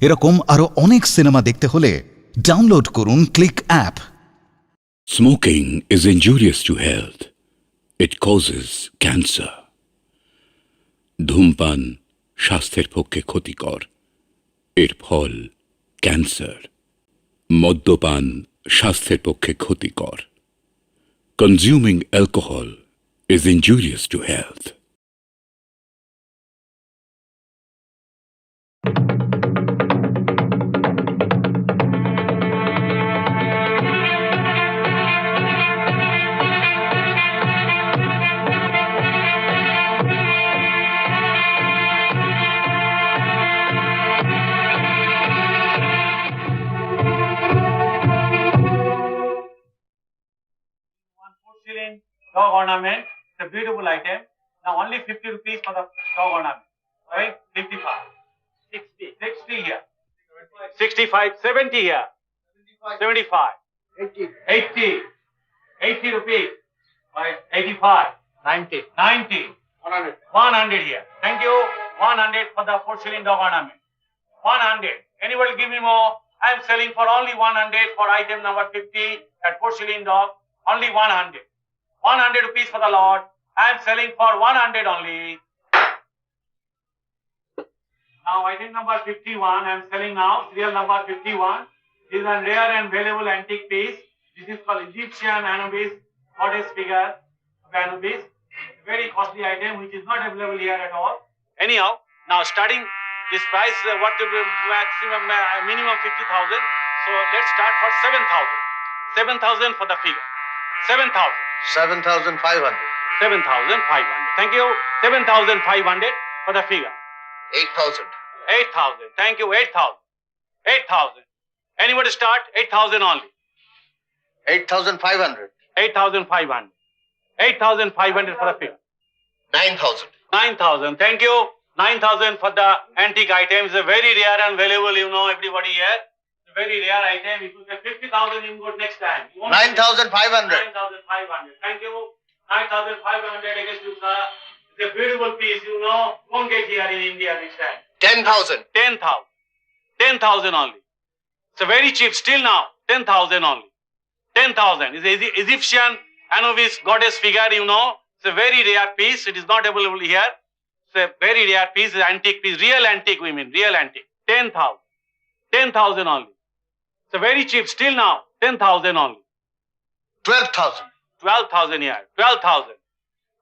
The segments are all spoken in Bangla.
এরকম আরো অনেক সিনেমা দেখতে হলে ডাউনলোড করুন click app. Smoking is injurious to health. It causes cancer. ধূমপান স্বাস্থ্যের পক্ষে ক্ষতিকর, এর ফল ক্যান্সার। মদ্যপান স্বাস্থ্যের পক্ষে ক্ষতিকর। Consuming alcohol is injurious to health. Porcelain dog ornament. It's a beautiful item. Now only 50 rupees for the dog ornament. Right? 55. 60. 60 here. 65. 70 here. 75. 80. 80. 80 rupees. Right? 85. 90. 90. 100. 100 here. Thank you. 100 for the porcelain dog ornament. 100. Anybody give me more? I am selling for only 100 for item number 50. That porcelain dog. Only 100. 100 rupees for the lot. I am selling for 100 only. Now item number 51 I am selling now. Serial number 51. This is a rare and valuable antique piece. This is called Egyptian Anubis goddess figure of Anubis. Very costly item which is not available here at all. Anyhow, now starting this price, what to be maximum, minimum 50,000. So let's start for 7,000. 7,000 for the figure. 7,000. 7,500. 7,500. Thank you. 7,500 for the figure. 8,000. 8,000. Thank you. 8,000. 8,000. Anybody start? 8,000 only. 8,500. 8,500. 8,500 for the figure. 9,000. 9,000. Thank you. 9,000 for the antique items. A very rare and valuable, you know, everybody here. It's a very rare item. If you get 50,000, you go next time. 9,500. 9,500. Thank you. 9,500 against you, sir. It's a beautiful piece, you know. Won't get here in India this time. 10,000. 10,000. 10,000 only. It's a very cheap. Still now, 10,000 only. 10,000. It's a Egyptian Anubis goddess figure, you know. It's a very rare piece. It is not available here. It's a very rare piece. It's an antique piece. Real antique, we mean. Real antique. 10,000. 10,000 only. It's a very cheap. Still now, 10,000 only. 12,000. 12,000 here. 12,000.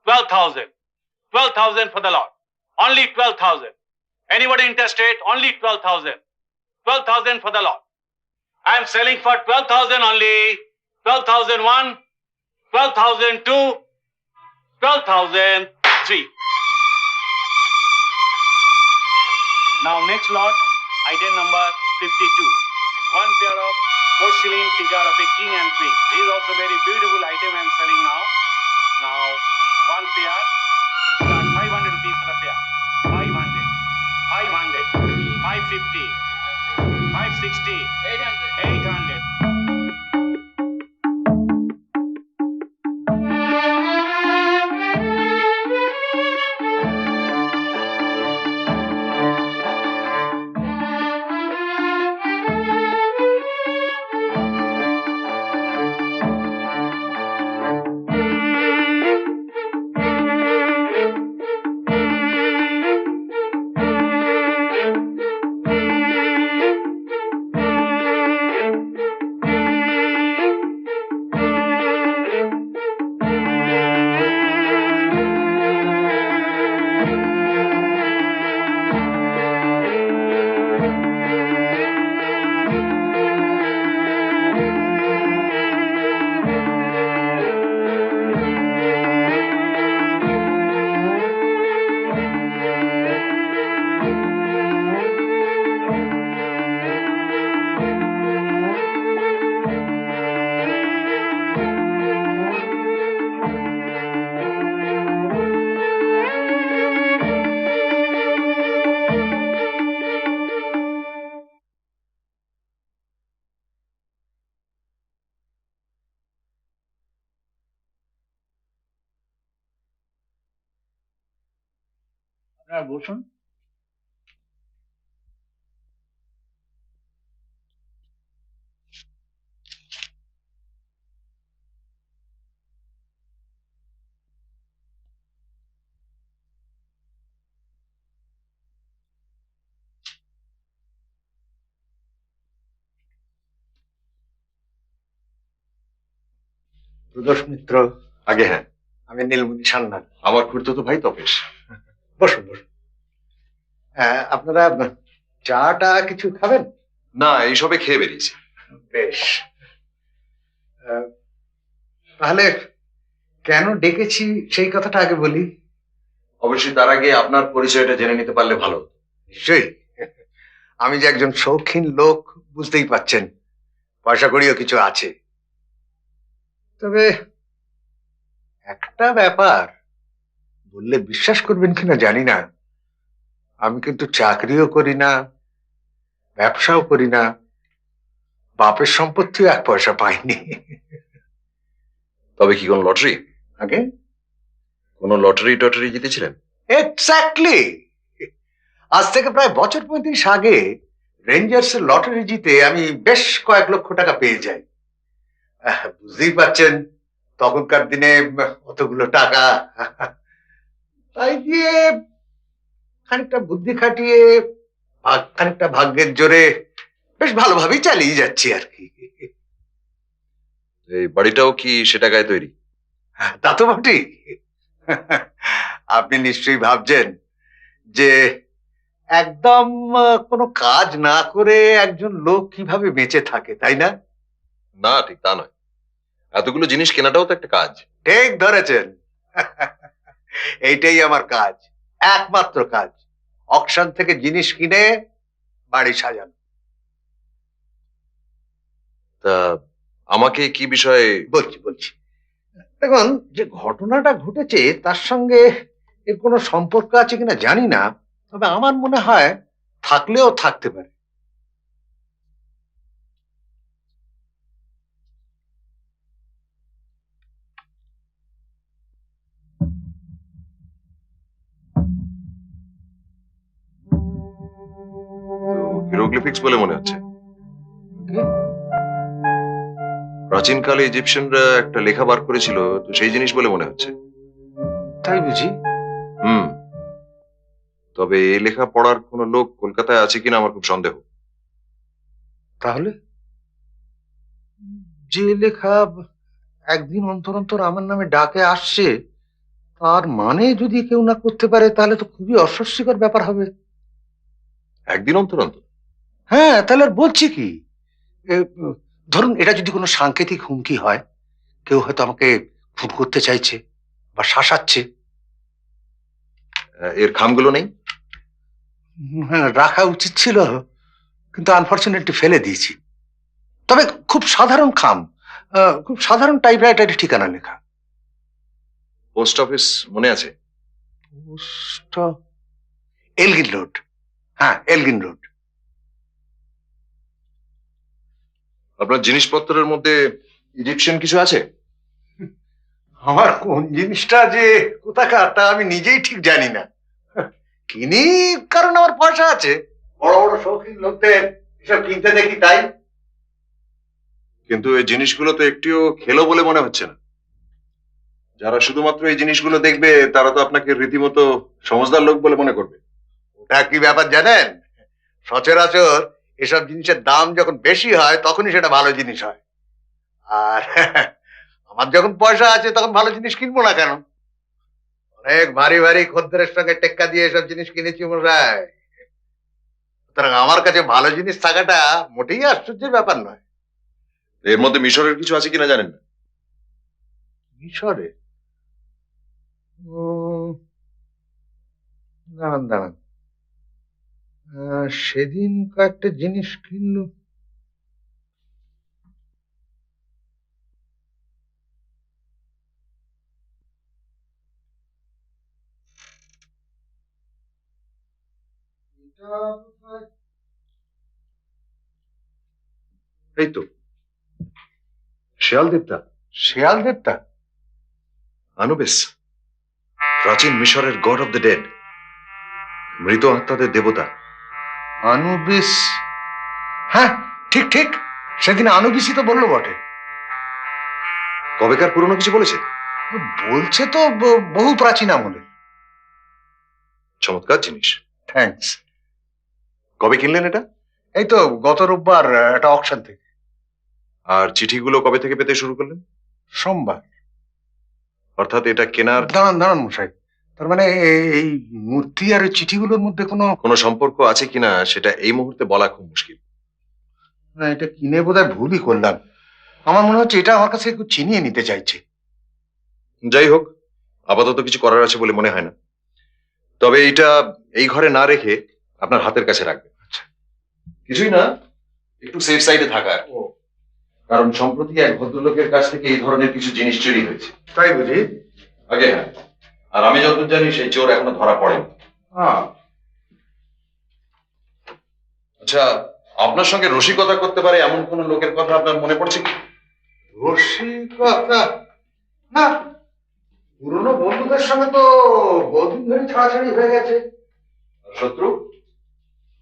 12,000. 12,000 for the lot. Only 12,000. Anybody interested? Only 12,000. 12,000 for the lot. I am selling for 12,000 only. 12,001. 12,002. 12,003. Now next lot, item number 52. One pair of porcelain figure of a king and queen. This is also very beautiful item I am selling now. Now one pair, start 500 rupees for the pair. 500, 500, 550, 560, 800. আপনারা বসুন। প্রদোষ মিত্র। আগে হ্যাঁ, আমি নীলমণি সান্যাল। আমার খুড়তো ভাই তপেশ। বসুন বসুন। আপনারা চাটা কিছু খাবেন? না, এইসবে খেয়ে বেরিয়েছি। বেশ। তাহলে কেন ডেকেছি সেই কথাটা আগে বলি। অবশ্যই তার আগে আপনার পরিচয়টা জেনে নিতে পারলে ভালো হতো। নিশ্চয়ই। আমি যে একজন শৌখিন লোক বুঝতেই পাচ্ছেন, পয়সা কড়িও কিছু আছে। তবে একটা ব্যাপার বললে বিশ্বাস করবেন কিনা জানি না, আমি কিন্তু চাকরিও করি না, ব্যবসাও করি না, বাপের সম্পত্তিও এক পয়সা পাইনি। তবে কি কোনো লটারি, আগে কোনো লটারি টটারি জিতেছিলেন? এক্স্যাক্টলি। আজ থেকে প্রায় বছর 35 আগে রেঞ্জার্স এর লটারি জিতে আমি বেশ কয়েক লক্ষ টাকা পেয়ে যাই। বুঝতেই পাচ্ছেন তখনকার দিনে অতগুলো টাকা, তাই দিয়ে খানিকটা বুদ্ধি খাটিয়ে খানিকটা ভাগ্যের জোরে বেশ ভালোভাবেই চালিয়ে যাচ্ছি আর কি। এই বাড়িটাও কি সে টাকায় তৈরি? তা তো বটেই। আপনি নিশ্চয়ই ভাবছেন যে একদম কোনো কাজ না করে একজন লোক কিভাবে বেঁচে থাকে, তাই না? না, ঠিক তা নয়। এতগুলো জিনিস কেনাটাও তো একটা কাজ। ঠিক ধরেছেন। এইটাই আমার কাজ, একমাত্র কাজ। অকশন থেকে জিনিস কিনে বাড়ি সাজানো। তা আমাকে কি বিষয়ে? বলছি দেখুন, যে ঘটনাটা ঘটেছে তার সঙ্গে এর কোনো সম্পর্ক আছে কিনা জানি না, তবে আমার মনে হয় থাকলেও থাকতে পারে। হিরোগ্লিফিক্স বলে মনে হচ্ছে। প্রাচীনকালে ইজিপশিয়ানরা একটা লেখা বার করেছিল, তো সেই জিনিস বলে মনে হচ্ছে। তাই বুঝি? হুম। তবে এই লেখা পড়ার কোনো লোক কলকাতায় আছে কিনা আমার খুব সন্দেহ। তাহলে যে লেখা একদিন অন্তর অন্তর আমার নামে ডাকে আসছে, তার মানে যদি কেউ না করতে পারে তাহলে তো খুবই অস্বস্তিকর ব্যাপার হবে। একদিন অন্তর অন্তর? হ্যাঁ, তাহলে আর বলছি কি, এ, ধরুন এটা যদি কোনো সাংকেতিক হুমকি হয়, কেউ হয়তো আমাকে খুন করতে চাইছে বা শাসাচ্ছে। এর খামগুলো নেই? হ্যাঁ, রাখা উচিত ছিল, কিন্তু আনফরচুনেটলি ফেলে দিয়েছি। তবে খুব সাধারণ খাম, খুব সাধারণ টাইপরাইটারের ঠিকানা লেখা। পোস্ট অফিস মনে আছে? Post, Elgin road. হ্যাঁ, এলগিন রোড। আপনার জিনিসপত্রের মধ্যে ইজিপশিয়ান কিছু আছে? আমার কোন জিনিসটা যে কোথাকার তা আমি নিজেই ঠিক জানি না। কিনি কারণ আমার পয়সা আছে, বড় বড় শৌখিন লোকদের এসব কিনতে দেখি তাই। কিন্তু এই জিনিসগুলো তো একটিও খেলো বলে মনে হচ্ছে না। যারা শুধুমাত্র এই জিনিসগুলো দেখবে তারা তো আপনাকে রীতিমতো সমঝদার লোক বলে মনে করবে। ওটা কি ব্যাপার জানেন, সচরাচর এসব জিনিসের দাম যখন বেশি হয় তখনই সেটা ভালো জিনিস হয়। আর আমার যখন পয়সা আছে তখন ভালো জিনিস কিনবো না কেন? অনেক ভারী ভারী খদ্দেরের সঙ্গে টেক্কা দিয়ে এসব জিনিস কিনেছি মশাই। সুতরাং আমার কাছে ভালো জিনিস থাকাটা মোটেই আশ্চর্যের ব্যাপার নয়। এর মধ্যে মিশরের কিছু আছে কিনা জানেন না? মিশরে? দাঁড়ান দাঁড়ান, সেদিন কয়েকটা জিনিস কিনলো। এই তো শেয়াল দেবতা। শেয়াল দেবতা? আনুবিস, প্রাচীন মিশরের গড অফ দ্য ডেড, মৃত আত্মাদের দেবতা। আনুবিস? হ্যাঁ, ঠিক ঠিক, সেদিন আনুবিসই তো বললো বটে। কবেকার পুরনো কিছু বলেছে? বলছে তো বহু প্রাচীন আমলের। চমৎকার জিনিস। থ্যাঙ্কস। কবে কিনলেন এটা? এই তো গত রোববার একটা অকশন থেকে। আর চিঠিগুলো কবে থেকে পেতে শুরু করলেন? সোমবার। অর্থাৎ এটা কেনার দাঁড়ান দাঁড়ান মশাই, তার মানে এই মূর্তি আর এই চিঠিগুলোর মধ্যে কোনো কোনো সম্পর্ক আছে কিনা সেটা এই মুহূর্তে বলা খুব মুশকিল। না, এটা কিনে বোধহয় ভুলই করলাম। আমার মনে হচ্ছে এটা আমার কাছে একটু চিনিয়ে নিতে চাইছে। যাই হোক, আপাতত কিছু করার আছে বলে মনে হয় না। তবে এইটা এই ঘরে না রেখে আপনার হাতের কাছে রাখবেন। আচ্ছা, কিছুই না, একটু সেফ সাইডে থাকা আর কি। কারণ সম্প্রতি এক ভদ্রলোকের কাছ থেকে এই ধরনের কিছু জিনিস চুরি হয়েছে। তাই বুঝি? আগে হ্যাঁ, আর আমি যতদূর জানি সেই চোর এখনো ধরা পড়েনি। হ্যাঁ। আচ্ছা, আপনার সঙ্গে রসিকতা করতে পারে এমন কোন লোকের কথা আপনার মনে পড়ছে কি? রসিকতা? না, পুরনো বন্ধুদের সঙ্গে তো বহুদিন ধরে ছাড়াছাড়ি হয়ে গেছে। আর শত্রু?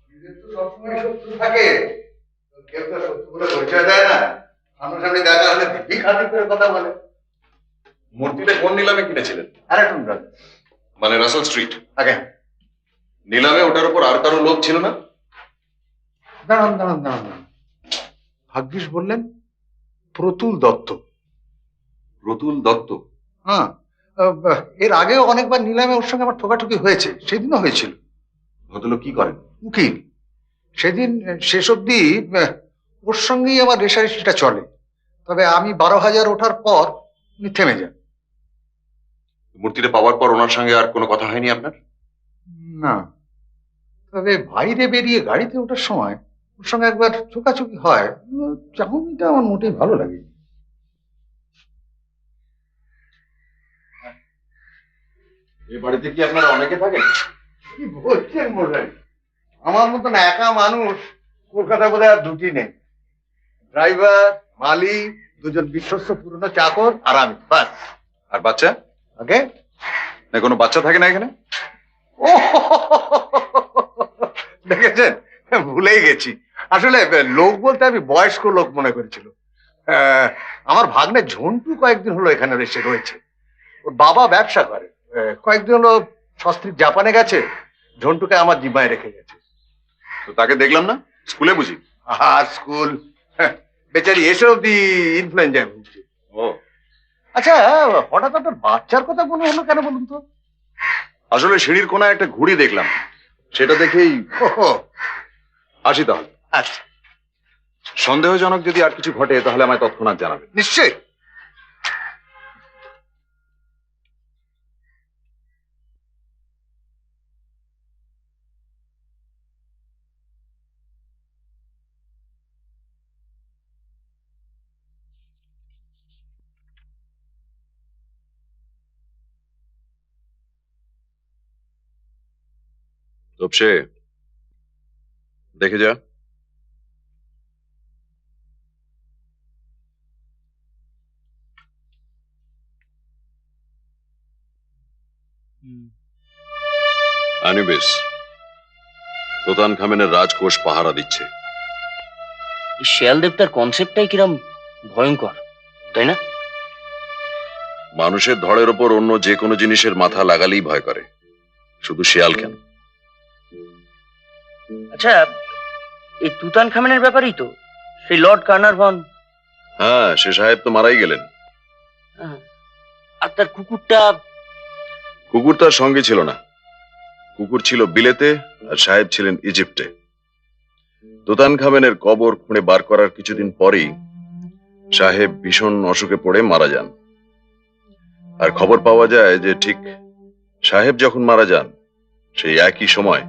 নিজের তো সবসময় শত্রু থাকে, কেউ তো শত্রু বলে পরিচয় দেয় না। সামনাসামনি দেখা হলে দিব্যি খাতি করে কথা বলে। মূর্তিটা কোন নিলামে কিনেছিলেন? আরেকটু রাখ। মানে রাসেল স্ট্রিট আগে নিলামে ওটার উপর আর কারো লোক ছিল না? দাঁড়ান দাঁড়ান দাঁড়ান দাঁড়ান। ভাগ্যিস বললেন প্রতুল দত্ত। প্রতুল দত্ত? হ্যাঁ, এর আগেও অনেকবার নিলামে ওর সঙ্গে আমার ঠোকাঠুকি হয়েছে, সেদিনও হয়েছিল। ভদ্রলোক কি করেন? উকিল। সেদিন শেষ অবধি ওর সঙ্গেই আমার রেশারেশিটা চলে, তবে আমি 12,000 ওঠার পর উনি থেমে যান। মূর্তিটা পাওয়ার পর ওনার সঙ্গে আর কোনো কথা হয়নি আপনার? না, তবে বাইরে বেরিয়ে গাড়িতে ওঠার সময় ওর সঙ্গে একবার চোকাচুকি হয়। চাহনিটা আমার মোটেই ভালো লাগে। এই বাড়িতে কি আপনারা অনেকে থাকেন? কি বলছেন মশাই, আমার মতন একা মানুষ কলকাতা বোধহয় আর দুটি নেই। ড্রাইভার, মালিক, দুজন বিশ্বস্ত পুরনো চাকর আর আমি, বাস। আর বাচ্চা? ওকে। না, কোনো বাচ্চা থাকে না এখানে? ও দেখেছেন, ভুলেই গেছি। আসলে লোক বলতে আমি বয়স্ক লোক মনে করেছিল। আমার ভাগ্নে ঝন্টু কয়েকদিন হলো এখানে এসে রয়েছে। ওর বাবা ব্যবসা করে। কয়েকদিন হলো সস্ত্রীক জাপানে গেছে, ঝন্টুকে আমার জিম্মায় রেখে গেছে। তো তাকে দেখলাম না, স্কুলে বুঝি? আর স্কুল, বেচারি এসে অব্দি ইনফ্লুয়েঞ্জায় ভুগছে। ও আচ্ছা, হঠাৎ আপনার বাচ্চার কথা মনে হলো কেন বলুন তো? আসলে সিঁড়ির কোনায় একটা ঘুড়ি দেখলাম, সেটা দেখেই ওহো, আসি তাহলে। আচ্ছা, সন্দেহজনক যদি আর কিছু ঘটে তাহলে আমায় তৎক্ষণাৎ জানাবেন। নিশ্চয়ই। তপসে দেখে যা। আনুবিস তোতান খামেনের রাজকোষ পাহারা দিচ্ছে। এই শেয়াল দেবতার কনসেপ্টটাই কিরম ভয়ঙ্কর, তাই না? মানুষের ধড়ের ওপর অন্য যে কোনো জিনিসের মাথা লাগালেই ভয় করে, শুধু শেয়াল কেন। আচ্ছা, এই তুতান খামেনের ব্যাপারেই তো সেই লর্ড কার্নারভন। হ্যাঁ, সে সাহেব তো মারাই গেলেন। আর তার কুকুরটা? কুকুর তার সঙ্গে ছিল না, কুকুর ছিল বিলেতে আর সাহেব ছিলেন ইজিপ্টে। তোতান খামেনের কবর খুঁড়ে বার করার কিছুদিন পরেই সাহেব ভীষণ অসুখে পড়ে মারা যান। আর খবর পাওয়া যায় যে ঠিক সাহেব যখন মারা যান সেই একই সময়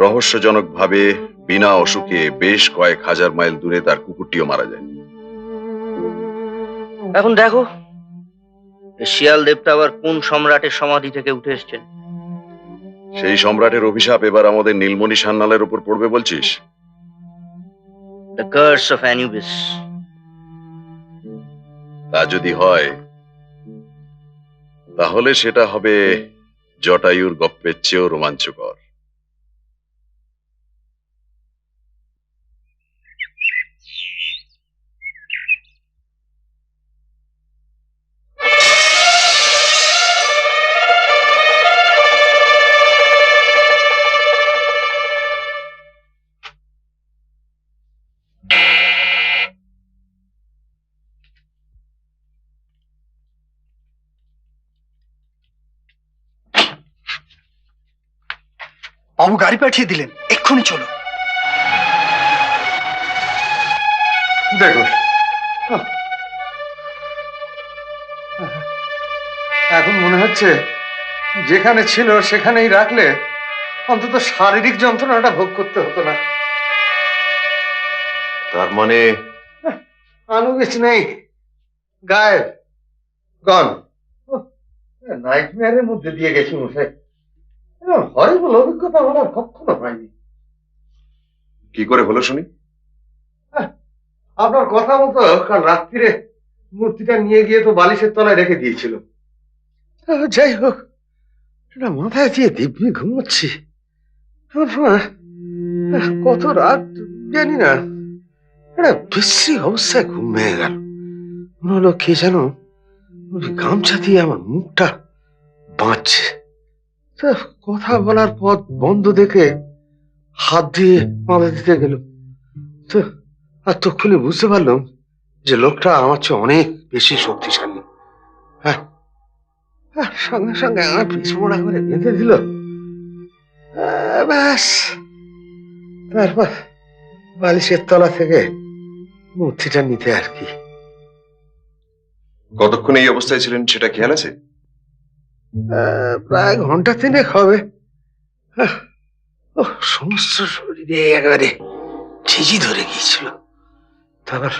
রহস্যজনকভাবে বিনা অসুখে বেশ কয়েক হাজার মাইল দূরে তার কুকুরটিও মারা যায়। এখন দেখো এই শিয়াল দেবতা আবার কোন সম্রাটের সমাধি থেকে উঠে এসছেন। সেই সম্রাটের অভিশাপ এবার আমাদের নীলমণি সান্যালের উপর পড়বে বলছিস? The curse of Anubis. তা যদি হয় তাহলে সেটা হবে জটায়ুর গপ্পের চেয়েও রোমাঞ্চকর। বাবু গাড়ি পাঠিয়ে দিলেন, এক্ষুনি চলো। দেখুন, এখন মনে হচ্ছে যেখানে ছিল সেখানেই রাখলে অন্তত শারীরিক যন্ত্রণাটা ভোগ করতে হতো না। তার মানে আনুবিস নেই, গায়েব, গন। নাইটমেয়ারের মধ্যে দিয়ে গেছি মশাই। হরিবল অভিজ্ঞতা আমার আর কখনো হয়নি। কি করে হলো শুনি? আপনার কথা মতো কাল রাত্রিরে মূর্তিটা নিয়ে গিয়ে তো বালিশের তলায় রেখে দিয়েছিল। যাই হোক, এটা মাথায় দিয়ে দিব্যি ঘুমোচ্ছি। এমন সময় কত রাত জানি না, একটা বিশ্রী অবস্থায় ঘুম ভেঙে গেল। মনে হলো কে যেন গামছা দিয়ে আমার মুখটা বাঁচছে। কথা বলার পথ বন্ধ দেখে হাত দিয়ে মাথা দিতে গেল, তো আর তক্ষুনি বুঝতে পারলাম যে লোকটা আমার চেয়ে অনেক বেশি শক্তিশালী। হ্যাঁ, সঙ্গে সঙ্গে আমার পিছমোড়া করে বেঁধে দিল। ব্যাস, তারপর বালিশের তলা থেকে মূর্তিটা নিতে আর কি। কতক্ষণ এই অবস্থায় ছিলেন সেটা খেয়াল আছে? প্রায় ঘন্টা তিনেক হবে। সমস্ত শরীরে একেবারে ঝিঝি ধরে গিয়েছিল। তারপর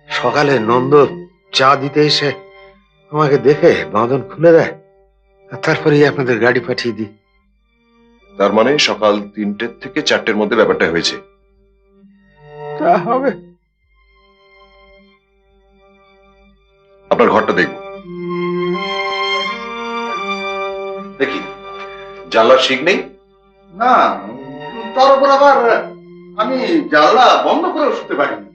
সকালে নন্দ চা দিতে এসে আমাকে দেখে বাঁধন খুলে দেয়, আর তারপরেই আপনাদের গাড়ি পাঠিয়ে দিই। তার মানে সকাল 3টে থেকে 4টের মধ্যে ব্যাপারটা হয়েছে। তা হবে। আপনার ঘরটা দেখব। দেখি জানলার শিক নেই? না, তার উপর আবার আমি জানলা বন্ধ করেও শুতে পারিনি।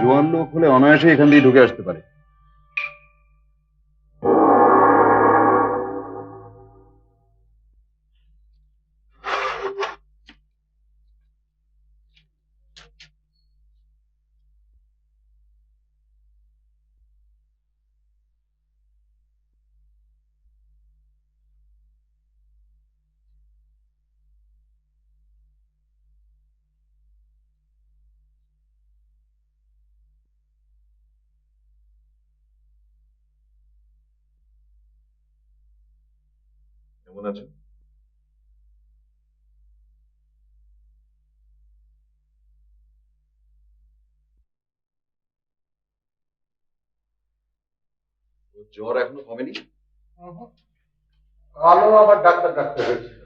জোয়ান লোক হলে অনায়াসে এখান দিয়ে ঢুকে আসতে পারে। কেমন আছেন? জ্বর এখনো কমেনি? কালো আবার ডাক্তার ডাক্তার হয়েছিল।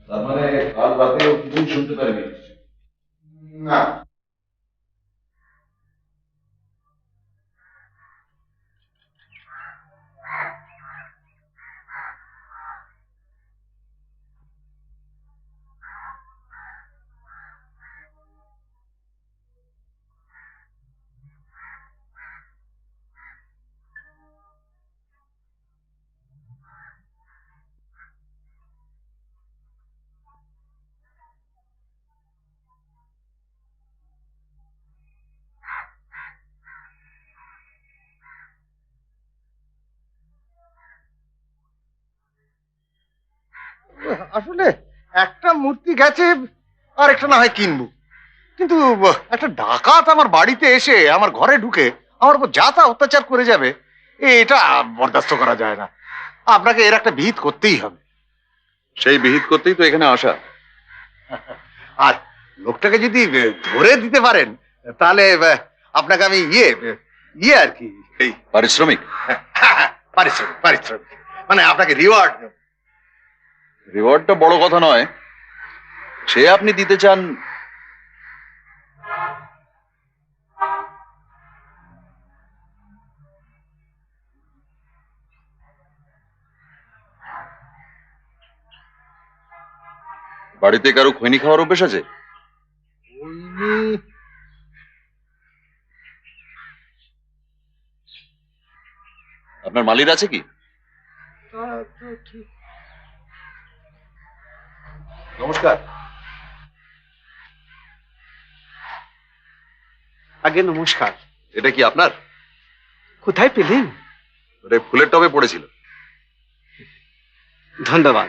তার মানে কাল রাতে ও কিছুই শুনতে পারেনি? না, আসলে একটা মূর্তি গেছে, আর একটা না হয় কিনবো, কিন্তু একটা ডাকাত আমার বাড়িতে এসে আমার ঘরে ঢুকে আমার উপর যা তা অত্যাচার করে যাবে, এটা বরদাস্ত করা যায় না। আপনাকে এর একটা বিহিত করতেই হবে। সেই বিহিত করতেই তো এখানে আসা। আর লোকটাকে যদি ধরে দিতে পারেন তাহলে আপনাকে আমি ইয়ে আর কি, এই পারিশ্রমিক? পারিশ্রমিক, পারিশ্রমিক মানে আপনাকে রিওয়ার্ড। রিওয়ার্ডটা বড় কথা নয়, সে আপনি দিতে চান। বাড়িতে কারো খৈনি খাওয়ার অভ্যেস আছে? আপনার মালির আছে কি? নমস্কার। আগে নমস্কার। এটা কি আপনার? কোথায় পেলেন? ওটা ফুলের টবে পড়েছিল। ধন্যবাদ।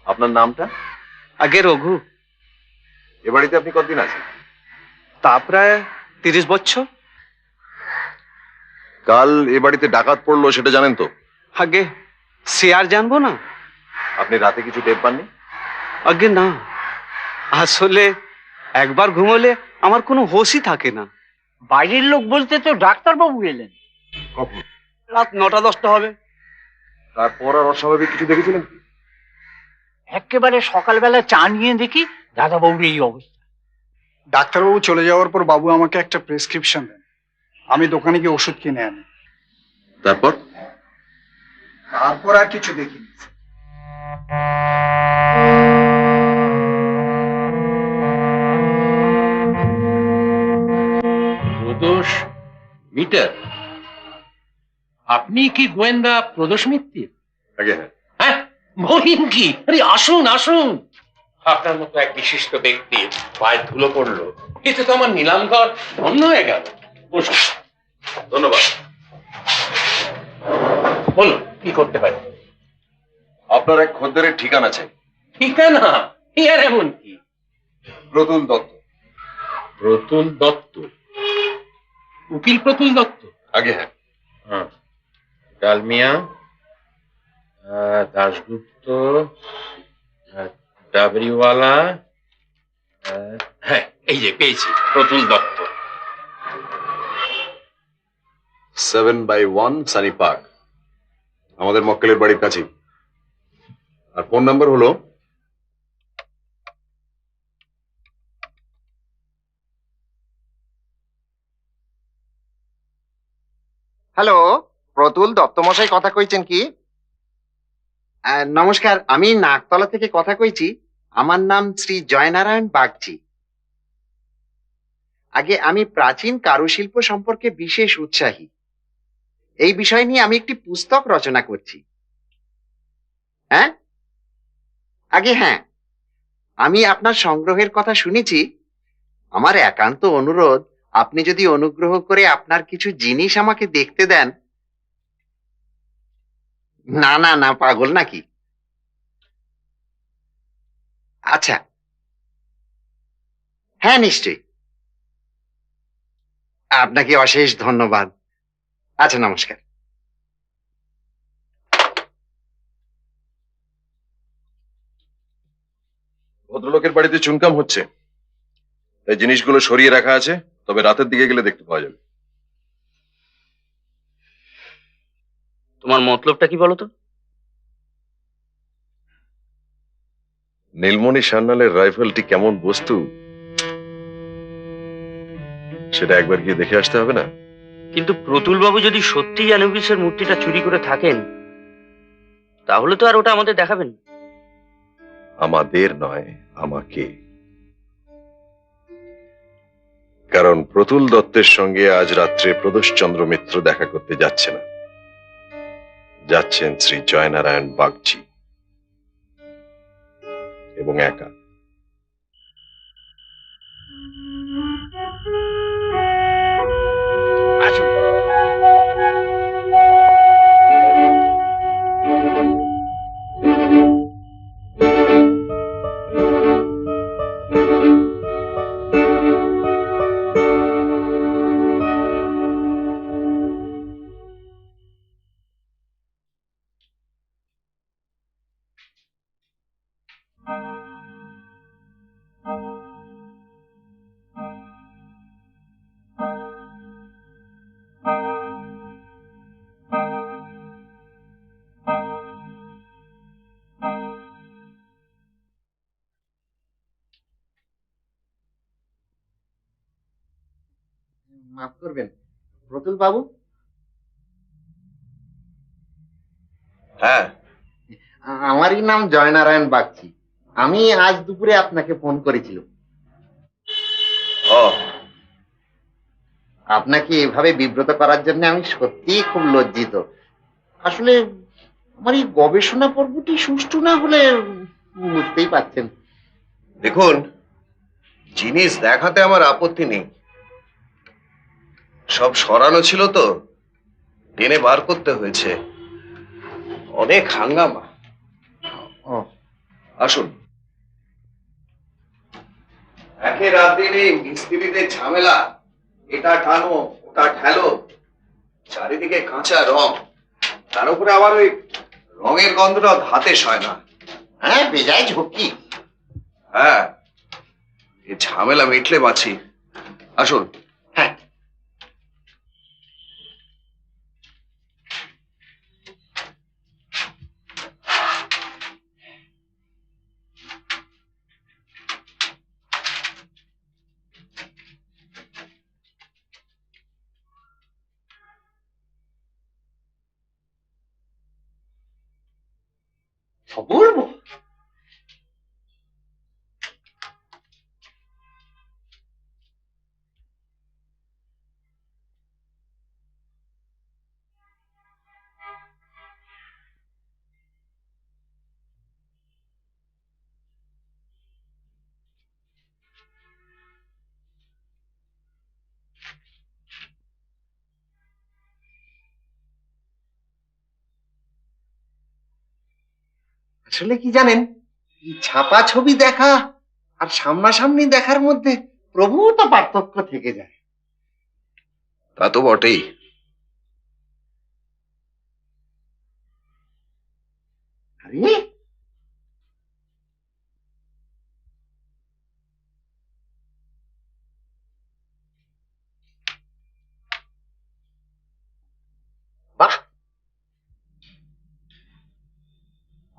আপনার নামটা? আগে রঘু। এ বাড়িতে আপনি কতদিন আছেন? তা প্রায় 30 বছর। কাল এ বাড়িতে ডাকাত পড়লো সেটা জানেন তো? আগে সে আর জানবো না। আপনি রাতে কিছু টের পাননি? আগে না, আসলে একবার ঘুমোলে আমার কোনো হোশই থাকে না। বাইরের লোক বলতে তো ডাক্তারবাবু এলেন। কখন? রাত 9টা-10টা হবে। তারপর আর অস্বাভাবিক কিছু দেখেছিলেন কি? একেবারে সকালবেলা চা নিয়ে দেখি দাদাবাবুর এই অবস্থা। ডাক্তারবাবু চলে যাওয়ার পর বাবু আমাকে একটা প্রেসক্রিপশন দেন। আমি দোকানে গিয়ে ওষুধ কিনে আনি। তারপর? তারপর আর কিছু দেখিনি। প্রদোষ মিটার, আপনি কি গোয়েন্দা প্রদোষ মিত্তির? আগে হ্যাঁ। হ্যাঁ, বলেন কি? আরে আসুন আসুন, আপনার মতো এক বিশিষ্ট ব্যক্তির পায়ে ধুলো পড়লো, এতে তো আমার নিলামঘর ধন্য হয়ে গেল। বসুন। ধন্যবাদ। বলুন কি করতে পারি? আপনার এক খদ্দেরের ঠিকানা চাই। ঠিকানা? আর এমন কি? প্রতুল দত্ত। প্রতুল দত্ত? উকিল প্রতুল দত্ত? আগে হ্যাঁ। হ্যাঁ, ডালমিয়া, দাশগুপ্ত, ডাবরিওয়ালা। হ্যাঁ, এই যে পেয়েছি, প্রতুল দত্ত। 7/1 সানি পার্ক, আমাদের মক্কেলের বাড়ির কাছেই। আর ফোন নাম্বার হলো হ্যালো, প্রতুল দত্ত মশাই কথা কইছেন কি? নমস্কার, আমি নাগতলা থেকে কথা কইছি। আমার নাম শ্রী জয়নারায়ণ বাগচি। আগে আমি প্রাচীন কারুশিল্প সম্পর্কে বিশেষ উৎসাহী। এই বিষয় নিয়ে আমি একটি পুস্তক রচনা করছি। হ্যাঁ আগে হ্যাঁ, আমি আপনার সংগ্রহের কথা শুনেছি। আমার একান্ত অনুরোধ, আপনি যদি অনুগ্রহ করে আপনার কিছু জিনিস আমাকে দেখতে দেন। না না না, পাগল নাকি? আচ্ছা, হ্যাঁ নিশ্চয়ই। আপনাকে অশেষ ধন্যবাদ। আচ্ছা, নমস্কার। ভদ্রলোকের বাড়িতে চুনকাম হচ্ছে, তাই জিনিসগুলো সরিয়ে রাখা আছে, তবে রাতের দিকে গেলে দেখতে পাওয়া যাবে। তোমার মতলবটা কি বলো তো? নীলমণি সান্যালের রাইফেলটি কেমন বস্তু সেটা একবার গিয়ে দেখে আসতে হবে না? কিন্তু প্রতুল বাবু যদি সত্যিই আনুবিসের মূর্তিটা চুরি করে থাকেন, তাহলে তো আর ওটা আমাদের দেখাবেন না। আমাদের নয়, আমাকে। কারণ প্রতুল দত্তের সঙ্গে আজ রাত্রে প্রদোষচন্দ্র মিত্র দেখা করতে যাচ্ছে না, যাচ্ছেন শ্রী জয়নারায়ণ বাগচি, এবং একা। আসুন। মাফ করবেন প্রতুল বাবু। হ্যাঁ, আমারই নাম জয়নারায়ণ বাগচি। আমি আজ দুপুরে আপনাকে ফোন করেছিলাম। ও আপনাকে এভাবে বিব্রত করার জন্য আমি সত্যিই খুব লজ্জিত। আসলে আমার এই গবেষণা পর্বটি সুষ্ঠু না হলে বুঝতেই পারছেন। দেখুন, জিনিস দেখাতে আমার আপত্তি নেই, সব সরানো ছিল তো, টেনে বার করতে হয়েছে, অনেক হাঙ্গামা। আসুন। একে রাত দিন এই মিস্ত্রিদের ঝামেলা, এটা টানো ওটা ঠেলো, চারিদিকে কাঁচা রং, তার উপরে আবার ওই রঙের গন্ধটাও হাতে সয় না। হ্যাঁ, বেজায় ঝক্কি। হ্যাঁ, এই ঝামেলা মিটলে বাঁচি। আসুন। হ্যাঁ, বলবো। আসলে কি জানেন, এই ছাপা ছবি দেখা আর সামনাসামনি দেখার মধ্যে প্রভূত পার্থক্য থেকে যায়। তা তো বটেই। আরে, বাহ,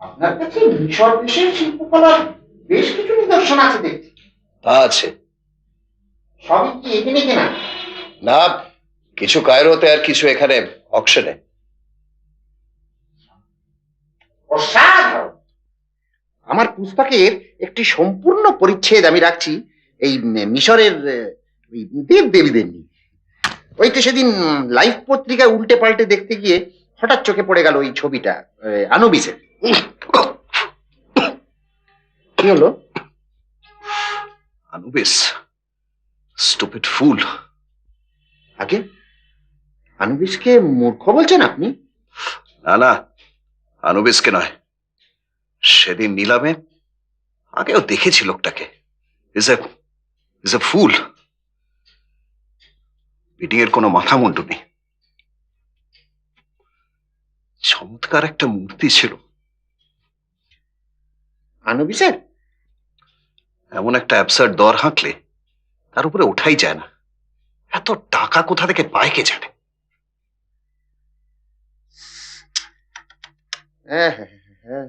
আপনার কাছে মিশর দেশের শিল্পকলার বেশ কিছু নিদর্শন আছে দেখছি। তা আছে। সবই কি এখানে কেনা? না, কিছু কায়রোতে আর কিছু এখানে অকশনে। অসাধারণ। আমার পুস্তকের একটি সম্পূর্ণ পরিচ্ছেদ আমি রাখছি এই মিশরের ওই দেব দেবীদের নিয়ে। ওই তো সেদিন লাইভ পত্রিকায় উল্টে পাল্টে দেখতে গিয়ে হঠাৎ চোখে পড়ে গেল ওই ছবিটা, আনুবিসের। কি হলো? আনুবিস, স্টুপিড ফুল। আগে আনুবিসকে মূর্খ বলছেন আপনি? না না, আনুবিসকে নয়, সেদিন নিলামে আগেও দেখেছি লোকটাকে। Is a full. বিডিং এর কোনো মাথা মুন্ডু নেই। চমৎকার একটা মূর্তি ছিল আনুবিসের। এমন একটা অ্যাবসার্ড দর হাঁকলে তার উপরে ওঠাই যায় না। এত টাকা কোথা থেকে পায় কে জানে। হ্যাঁ হ্যাঁ হ্যাঁ,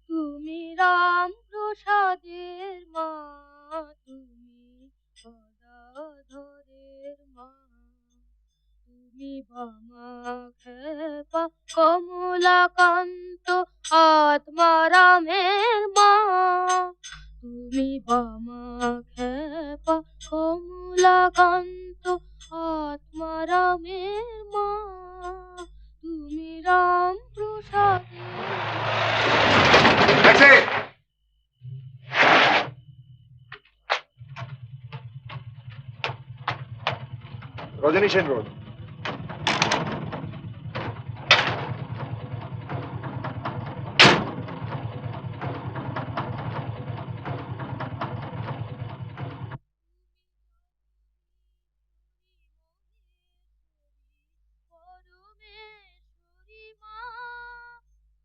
তুমি রাম প্রসাদের মা, তুমি গদাধরের মা, তুমি বামা খেপা কমলাকান্ত আত্মারামের মা, তুমি তুমি বামা খেপা কমলাকান্ত আত্মারামের মা, তুমি রাম প্রসাদের রজনী সেন রোড। পরমেশ্বরী মা,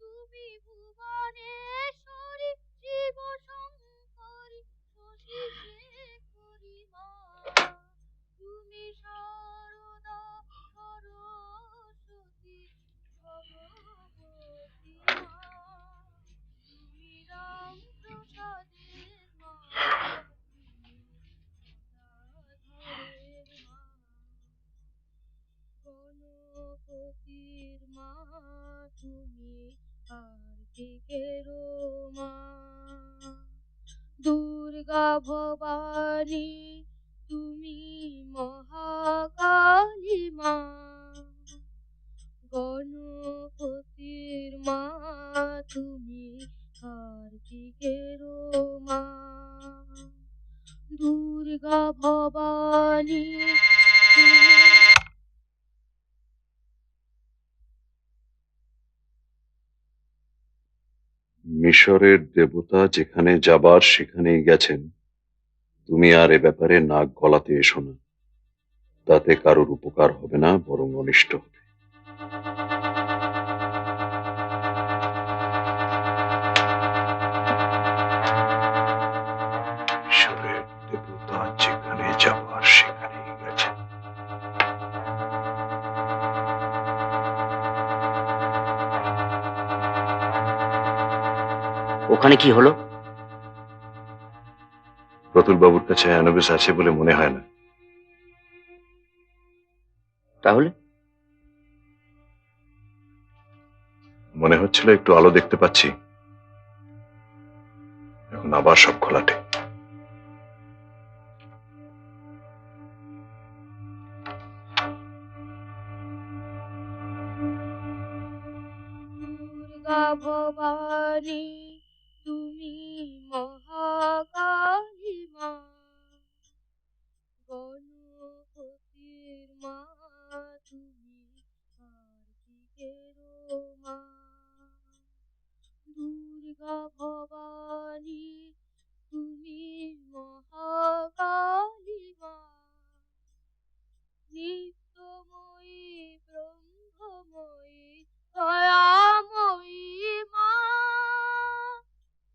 তুমি ভুবনেশ্বরী শিব শঙ্করী শশী শেখরী মা, তুমি শারদা সরস্বতী ভগবতী মা, তুমি রাম প্রসাদের মা, তুমি গদাধরের মা, গণপতির মা, তুমি কার্তিকেরও মা, দুর্গা ভবানী, তুমি মহাকালী মা, গণপতির মা, তুমি কার্তিকেরও মা, দুর্গা ভবানী তুমি। মিশরের দেবতা যেখানে যাবার সেখানেই গেছেন, তুমি আর এ ব্যাপারে নাক গলাতে এসো না। তাতে কারোর উপকার হবে না, বরং অনিষ্ট হবে। মিশরের দেবতা যেখানে যাবার সেখানেই গেছেন। ওখানে কি হলো? প্রতুল বাবুর কাছে অ্যানোবিস আছে বলে মনে হয় না। তাহলে মনে হচ্ছিল একটু আলো দেখতে পাচ্ছি, এখন আবার সব ঘোলাটে। দুর্গা ভবানী, তুমি মহাকালী মা, গণপতির মা, তুমি কার্তিকেরও মা, দুর্গা ভবানী, তুমি মহাকালী মা, নিত্যময়ী ব্রহ্মময়ী দয়াময়ী মা,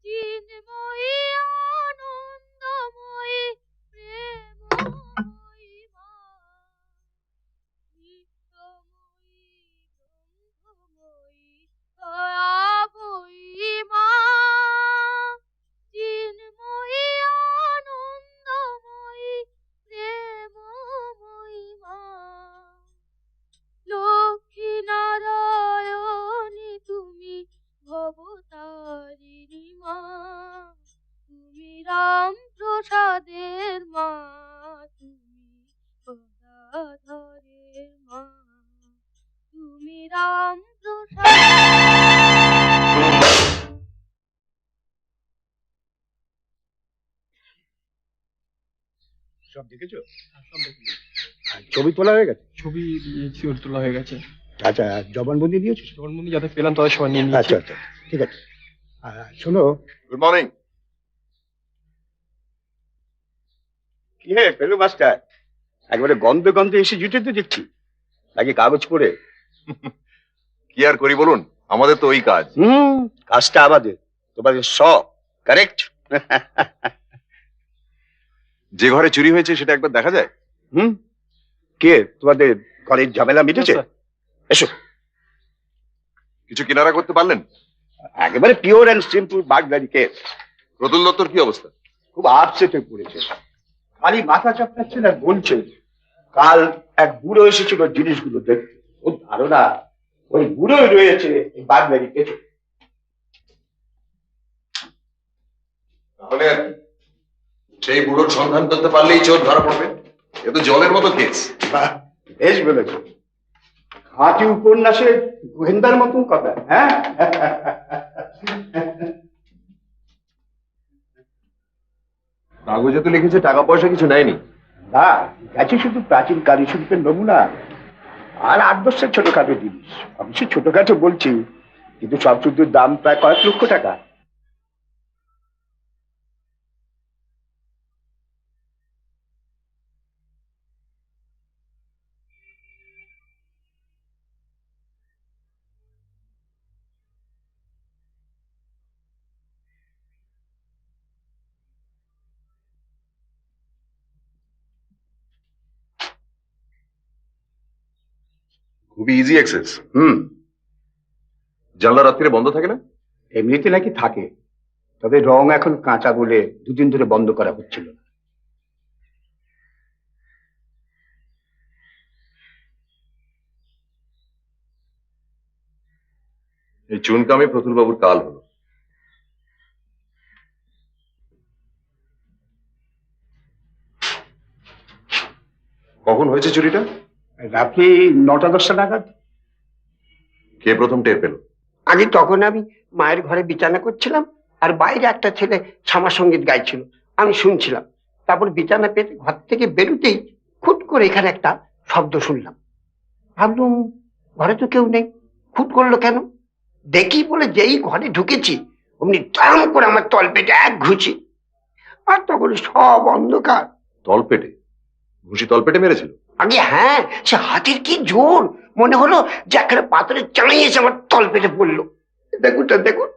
চিন্ময়ী আনন্দময়ী প্রেমময়ী মা, নিত্যময়ী ব্রহ্মময়ী দয়াময়ী মা, চিন্ময়ী আনন্দময়ী প্রেমময়ী মা, লক্ষ্মী নারায়ণী তুমি ভবতারিণী মা, তুমি রাম প্রসাদের মা, তুমি গদাধরের মা, তুমি রাম প্রসাদ। সব দেখেছো? ছবি তোলা হয়ে গেছে? ছবি তোলা হয়ে গেছে। আচ্ছা, জবানবন্দি দিয়েছো? জবানবন্দি যাতে পেলাম তাদের সবাই নিয়ে আচ্ছা আচ্ছা, ঠিক আছে। শোনো, গুড মর্নিং। কি হে পেলু মাস্টার, একবারে গন্ধে গন্ধে এসে জুটে তো দেখছি, নাকি কাগজ পড়ে? কি আর করি বলুন, আমাদের তো ওই কাজ। কাজটা আমাদের, তোমাদের সব কারেক্ট। যে ঘরে চুরি হয়েছে সেটা একবার দেখা যায়। কে তোমাদের ঘরের ঝামেলা মিটেছে? এসো। কিছু কিনারা করতে পারলেন? একেবারে পিওর অ্যান্ড সিম্পল বাগদারি কেস। প্রতুল দত্তর কি অবস্থা? খুব আপসেটে পড়েছে, খালি মাথা চাপটাচ্ছে না, বলছে কাল এক বুড়ো এসেছিল জিনিসগুলো দেখতে, ওর ধারণা ওই বুড়োই রয়েছে এই বাগদারি পেছনে। তাহলে সেই বুড়োর সন্ধান করতে পারলেই চোর ধরা পড়বে। এ তো জলের মতো কেস। বেশ বলেছ, খাঁটি উপন্যাসের গোয়েন্দার মতন কথা। হ্যাঁ, কাগজে তো লিখেছে টাকা পয়সা কিছু নেয়নি। না, গেছে শুধু প্রাচীন কারুশিল্পের নমুনা আর 8-10 ছোটখাটো জিনিস। অবশ্যই ছোটখাটো বলছি, কিন্তু সব শুধু দাম প্রায় কয়েক লক্ষ টাকা। খুবই ইজি অ্যাক্সেস। জানলা রাত্রিরে বন্ধ থাকে না? এমনিতে নাকি থাকে, তবে রং এখন কাঁচা বলে 2 দিন ধরে বন্ধ করা হচ্ছিল না। এই চুনকামে প্রতুল বাবুর কাল হলো। কখন হয়েছে চুরিটা? রাত্রি 9টা-10টা নাগাদ। কে প্রথম টের পেল? আগে তখন আমি মায়ের ঘরে বিছানা করছিলাম, আর বাইরে একটা ছেলে শ্যামা সঙ্গীত গাইছিল, আমি শুনছিলাম। তারপর বিছানা পেতে ঘর থেকে বেরোতেই খুট করে এখানে একটা শব্দ শুনলাম। ভাবলুম ঘরে তো কেউ নেই, খুট করলো কেন দেখি বলে যেই ঘরে ঢুকেছি অমনি দাম করে আমার তলপেটে এক ঘুষি, আর তখন সব অন্ধকার। তলপেটে? ঘুষি তলপেটে মেরেছিল? আগে হ্যাঁ, সে হাতের কি জোর, মনে হলো যে একটা পাথরে চাই এসে আমার তলপেটে পড়লো। দেখুন দেখুন,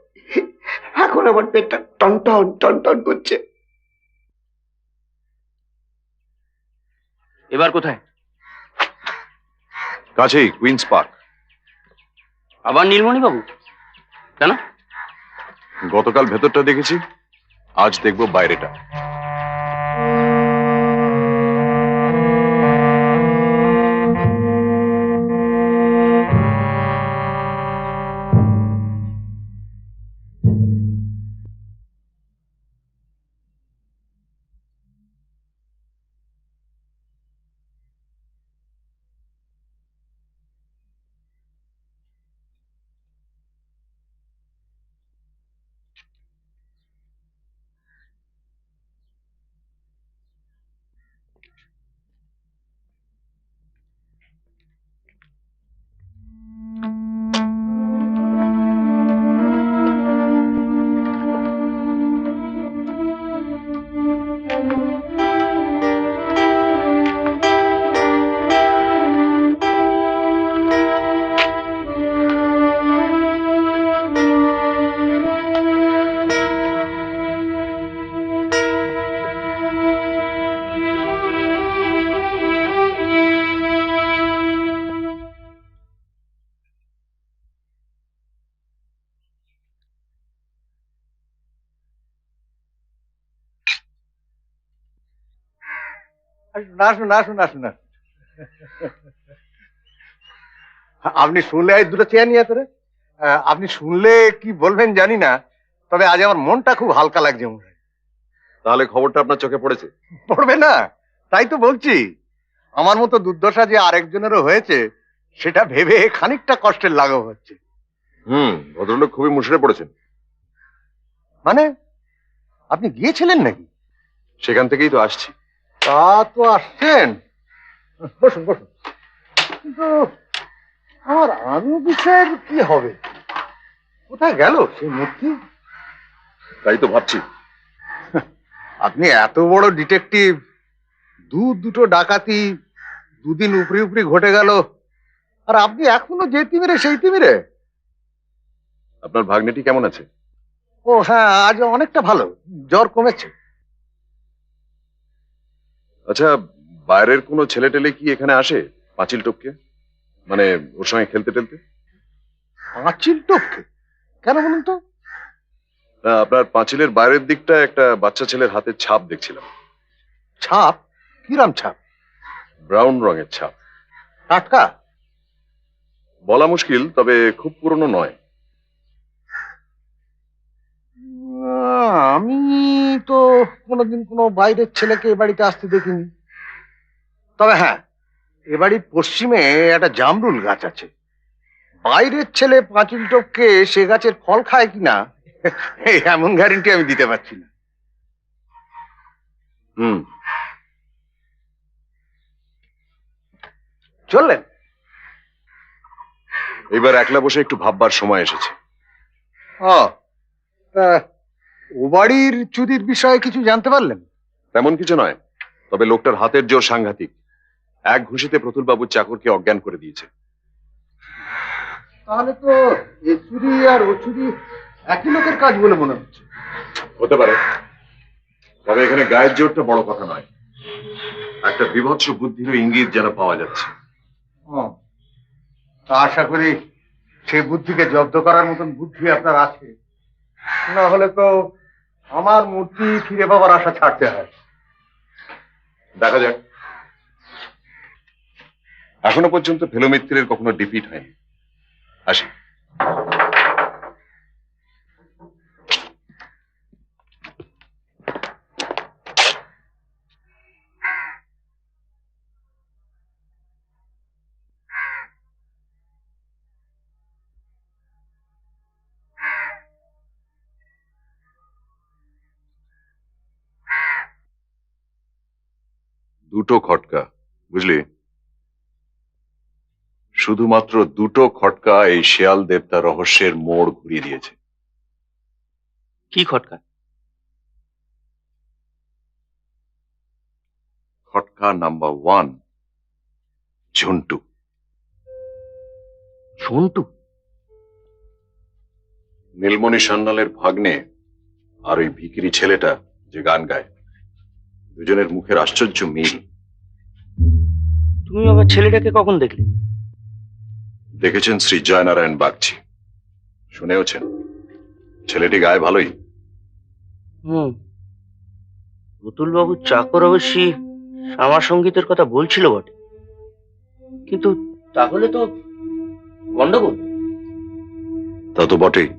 এখন আমার পেটটা টনটন টনটন করছে। এবার কোথায়? কাছেই, কুইন্স পার্ক। আবার নীলমণি বাবু? কেন? গতকাল ভেতরটা দেখেছি, আজ দেখবো বাইরেটা। আসুন আসুন আসুন আসুন। আপনি শুনলে এই দুটো চেয়ার নিয়ে তোরে, আপনি শুনলে কি বলবেন জানি না, তবে আজ আমার মনটা খুব হালকা লাগছে। তাহলে খবরটা আপনার চোখে পড়েছে? পড়বে না, তাই তো বলছি। আমার মতো দুর্দশা যে আরেকজনেরও হয়েছে সেটা ভেবে খানিকটা কষ্টের লাঘব হচ্ছে। ভদ্রলোক খুবই মুশড়ে পড়েছেন। মানে আপনি গিয়েছিলেন নাকি? সেখান থেকেই তো আসছি। তা তো আসছেন, বসুন বসুন। কিন্তু আমার আনুবি সাহেব কি হবে? কোথায় গেল সেই মূর্তি? তাই তো ভাবছি। আপনি এত বড় ডিটেকটিভ, দুটো ডাকাতি 2 দিন উপরি উপরি ঘটে গেল, আর আপনি এখনো যে তিমিরে সেই তিমিরে। আপনার ভাগ্নেটি কেমন আছে? ও হ্যাঁ, আজ অনেকটা ভালো, জ্বর কমেছে। আচ্ছা, বাইরের কোনো ছেলে টেলে কি এখানে আসে পাঁচিল টপকে, মানে ওর সঙ্গে খেলতে টেলতে? পাঁচিল টপকে? কেন বলুন তো? না, আপনার পাঁচিলের বাইরের দিকটা একটা বাচ্চা ছেলের হাতের ছাপ দেখছিলাম। ছাপ? কিরাম ছাপ? ব্রাউন রঙের ছাপ। টাটকা? বলা মুশকিল, তবে খুব পুরনো নয়। আমি তো কোনোদিন কোনো বাইরের ছেলেকে এ বাড়িতে আসতে দেখিনি। তবে হ্যাঁ, এ বাড়ির পশ্চিমে একটা জামরুল গাছ আছে। বাইরের ছেলে পাঁচিল টপকে সে গাছের ফল খায় কিনা এমন গ্যারেন্টি আমি দিতে পারছি না। চললেন? এবার একলা বসে একটু ভাববার সময় এসেছে। ও বাড়ির চুরির বিষয়ে কিছু জানতে পারলেন? তেমন কিছু নয়, তবে লোকটার হাতের জোর সাংঘাতিক। এক ঘুষিতে প্রতুলবাবুর চাকরকে অজ্ঞান করে দিয়েছে। তাহলে তো এ চুরি আর ও চুরি একই লোকের কাজ বলে মনে হচ্ছে। হতে পারে, তবে এখানে গায়ের জোরটা বড় কথা নয়, একটা বিভৎস বুদ্ধির ইঙ্গিত যেন পাওয়া যাচ্ছে। তা আশা করি সেই বুদ্ধিকে জব্দ করার মতন বুদ্ধি আপনার আছে, না হলে তো আমার মূর্তি ফিরে পাবার আশা ছাড়তে হয়। দেখা যাক। এখনো পর্যন্ত ভেলো মিত্রের কখনো ডিফিট হয়নি। আসি। দুটো খটকা, বুঝলি? শুধুমাত্র দুটো খটকা এই শেয়াল দেবতা রহস্যের মোড় ঘুরিয়ে দিয়েছে। কি খটকা? খটকা নাম্বার 1, ঝন্টু। ঝন্টু? নীলমণি সান্যালের ভাগ্নে আর ওই ভিখিরি ছেলেটা যে গান গায়, দুজনের মুখের আশ্চর্য মিল। তুমি আবার ছেলেটাকে কখন দেখলে? দেখেছেন শ্রী জয়নারায়ণ বাগচি, শুনেওছেন। ছেলেটি গায়ে ভালোই। প্রতুলবাবুর চাকর অবশ্যই শ্যামা সঙ্গীতের কথা বলছিল বটে, কিন্তু তাহলে তো গন্ডগোল। তা তো বটেই।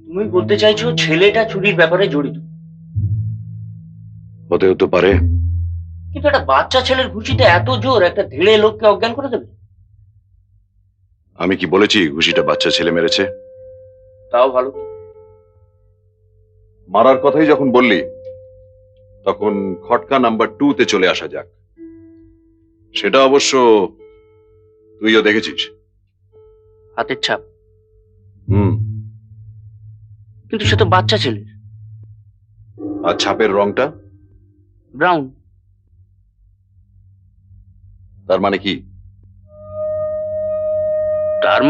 তুমি বলতে চাইছো ছেলেটা চুরির ব্যাপারে জড়িত? হতেও তো পারে, কিন্তু একটা বাচ্চা ছেলের ঘুষিতে এত জোর একটা ধেড়ে লোককে অজ্ঞান করে দেবে? আমি কি বলেছি ঘুষিটা বাচ্চা ছেলে মেরেছে? তাও ভালো। মারার কথাই যখন বললি, তখন খটকা নাম্বার 2 তে চলে আসা যাক। সেটা অবশ্য তুইও দেখেছিস। হাতের ছাপ। কিন্তু সে তো বাচ্চা ছেলে। আর ছাপের রংটা ব্রাউন। তার মানে কি? তার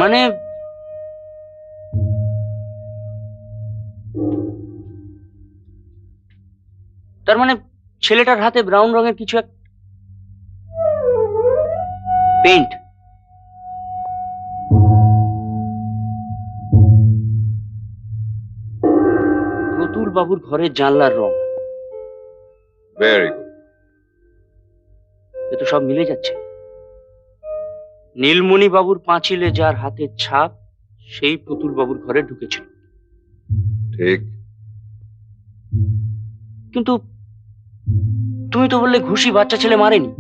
মানে ছেলেটার হাতে ব্রাউন রঙের কিছু এক পেইন্ট। প্রতুল বাবুর ঘরের জানলার রং। Very good. এ তো সব মিলে যাচ্ছে। নীলমণি বাবুর পাঁচিলে যার হাতের ছাপ, সেই প্রতুল বাবুর ঘরে ঢুকেছিল। ঠিক। কিন্তু তুমি তো বললে ঘুষি বাচ্চা ছেলে মারেনি।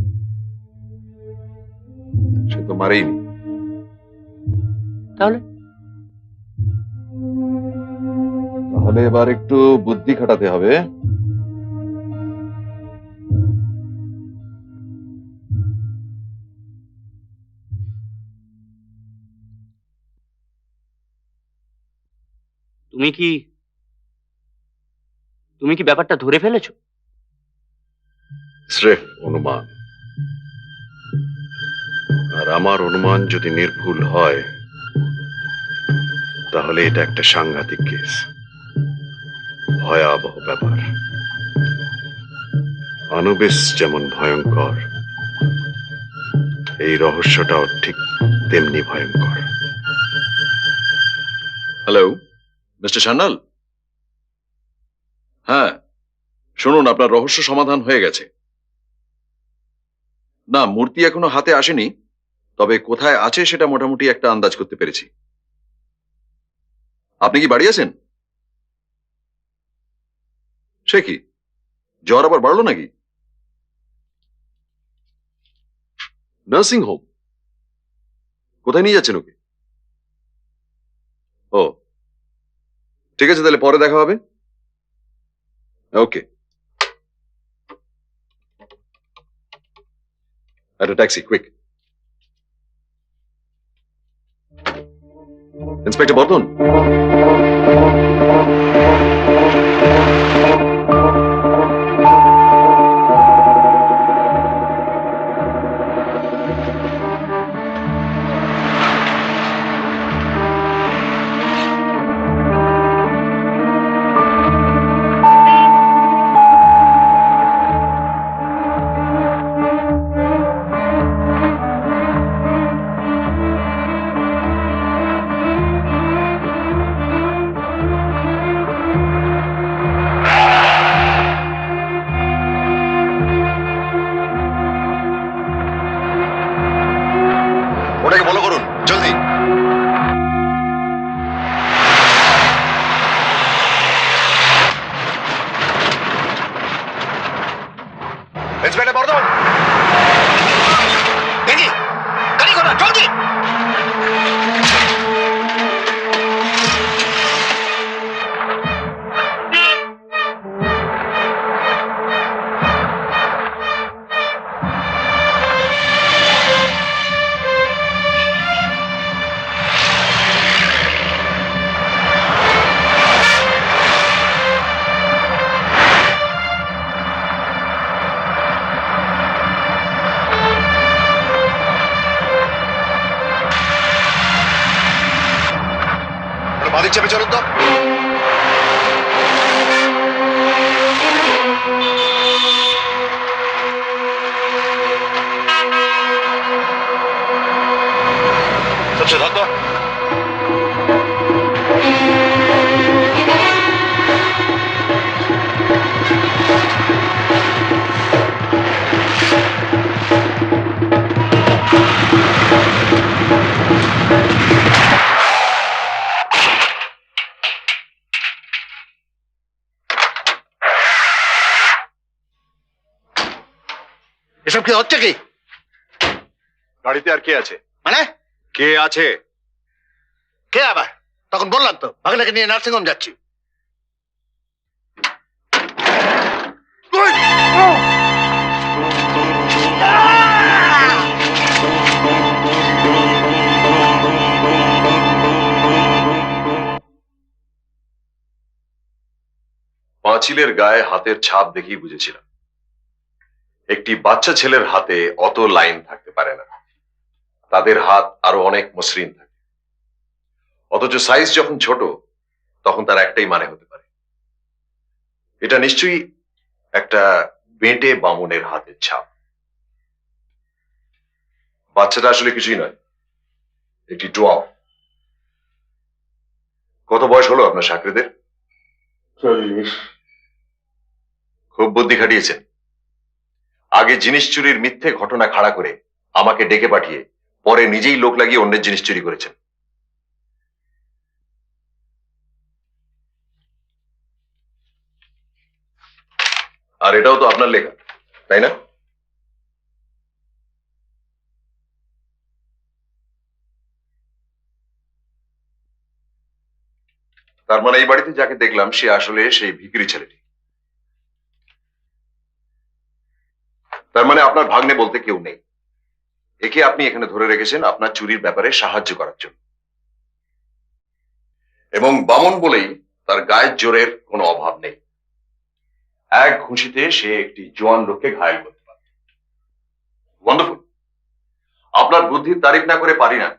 সে তো মারেইনি। তাহলে তাহলে এবার একটু বুদ্ধি খাটাতে হবে। তুমি কি ব্যাপারটা ধরে ফেলেছো? স্রেফ অনুমান। আর আমার অনুমান যদি নির্ভুল হয়, তাহলে এটা একটা সাংঘাতিক কেস, ভয়াবহ ব্যাপার। আনুবিস যেমন ভয়ঙ্কর, এই রহস্যটাও ঠিক তেমনি ভয়ঙ্কর। Hello, mister Sanyal. হ্যাঁ, শুনুন, আপনার রহস্য সমাধান হয়ে গেছে। না, মূর্তি এখনো হাতে আসেনি, তবে কোথায় আছে সেটা মোটামুটি একটা আন্দাজ করতে পেরেছি। আপনি কি বাড়ি আছেন? সে কি, জ্বর আবার বাড়লো নাকি? Nursing home? কোথায় নিয়ে যাচ্ছেন ওকে? ও ঠিক আছে, তাহলে পরে দেখা হবে। ওকে, একটা ট্যাক্সি, কুইক। ইন্সপেক্টর বর্ধন, ওটাকে ফলো করুন, জলদি। ইন্সপেক্টর বর্ধন, দেখি গাড়ি ঘোড়া, জলদি। বাদিক চেপে চলুন তো। সবচেয়ে ধর তো। এসব কি হচ্ছে কি? গাড়িতে আর কে আছে? মানে কে আছে? কে আবার? তখন বললাম তো ভাগনাকে নিয়ে নার্সিংহোম যাচ্ছি। পাঁচিলের গায়ে হাতের ছাপ দেখেই বুঝেছিলাম একটি বাচ্চা ছেলের হাতে অত লাইন থাকতে পারে না, তাদের হাত আরো অনেক মসৃণ থাকে। অথচ সাইজ যখন ছোট তখন তার একটাই মানে হতে পারে, এটা নিশ্চয়ই একটা বেঁটে বামুনের হাতের ছাপ। বাচ্চাটা আসলে কিছুই নয়, একটি ডোয়ার্ফ। কত বয়স হলো আপনার সাকরেদের? 40। খুব বুদ্ধি খাটিয়েছেন। আগে জিনিস চুরির মিথ্যে ঘটনা খাড়া করে আমাকে ডেকে পাঠিয়ে পরে নিজেই লোক লাগিয়ে অন্যের জিনিস চুরি করেছেন। আর এটাও তো আপনার লেখা, তাই না? তার মানে এই বাড়িতে যাকে দেখলাম সে আসলে সেই ভিখারি ছেলেটি। তার মানে আপনার ভাগ্নে বলতে কেউ নেই, একে আপনি এখানে ধরে রেখেছেন আপনার চুরির ব্যাপারে সাহায্য করার জন্য। এবং বামন বলেই তার গায়ের জোরের কোনো অভাব নেই, এক ঘুষিতে সে একটি জোয়ান লোককে ঘায়েল করতে পারে। ওয়ান্ডারফুল। আপনার বুদ্ধির তারিফ না করে পারি না।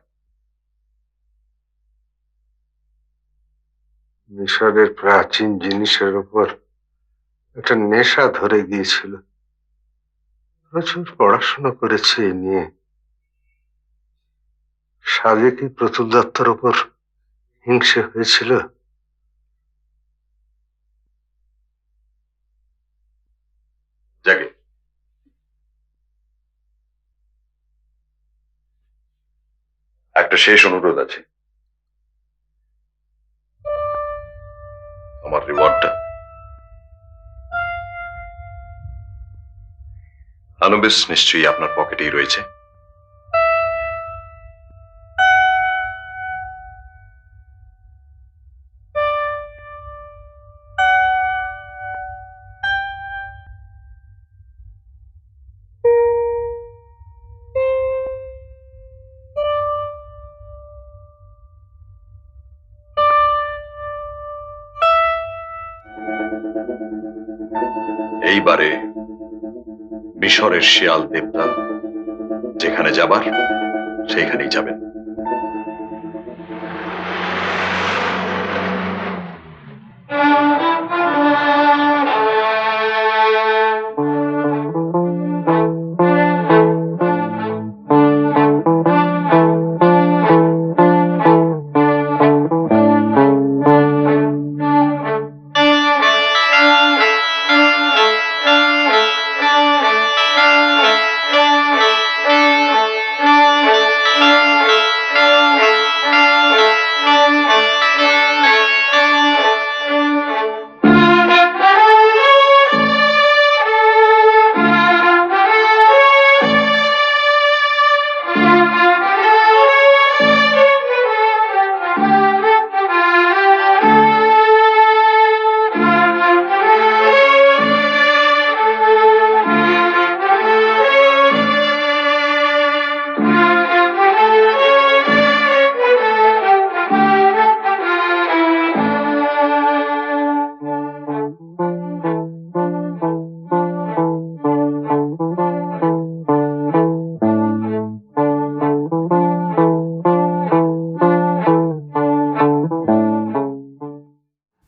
মিশরের প্রাচীন জিনিসের উপর একটা নেশা ধরে গিয়েছিল। প্রচুর পড়াশোনা করেছে এ নিয়ে। সাজে কি প্রতুল দত্তর উপর হিংসে হয়েছিল? যাকে একটা শেষ অনুরোধ আছে, আমার রিওয়ার্ডটা আনুবিস নিশ্চয়ই আপনার পকেটেই রয়েছে। এইবারে মিশরের শিয়াল দেবতা যেখানে যাবার সেইখানেই যাবেন।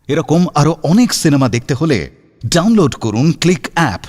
এরকম আরো অনেক সিনেমা দেখতে হলে ডাউনলোড করুন ক্লিক অ্যাপ।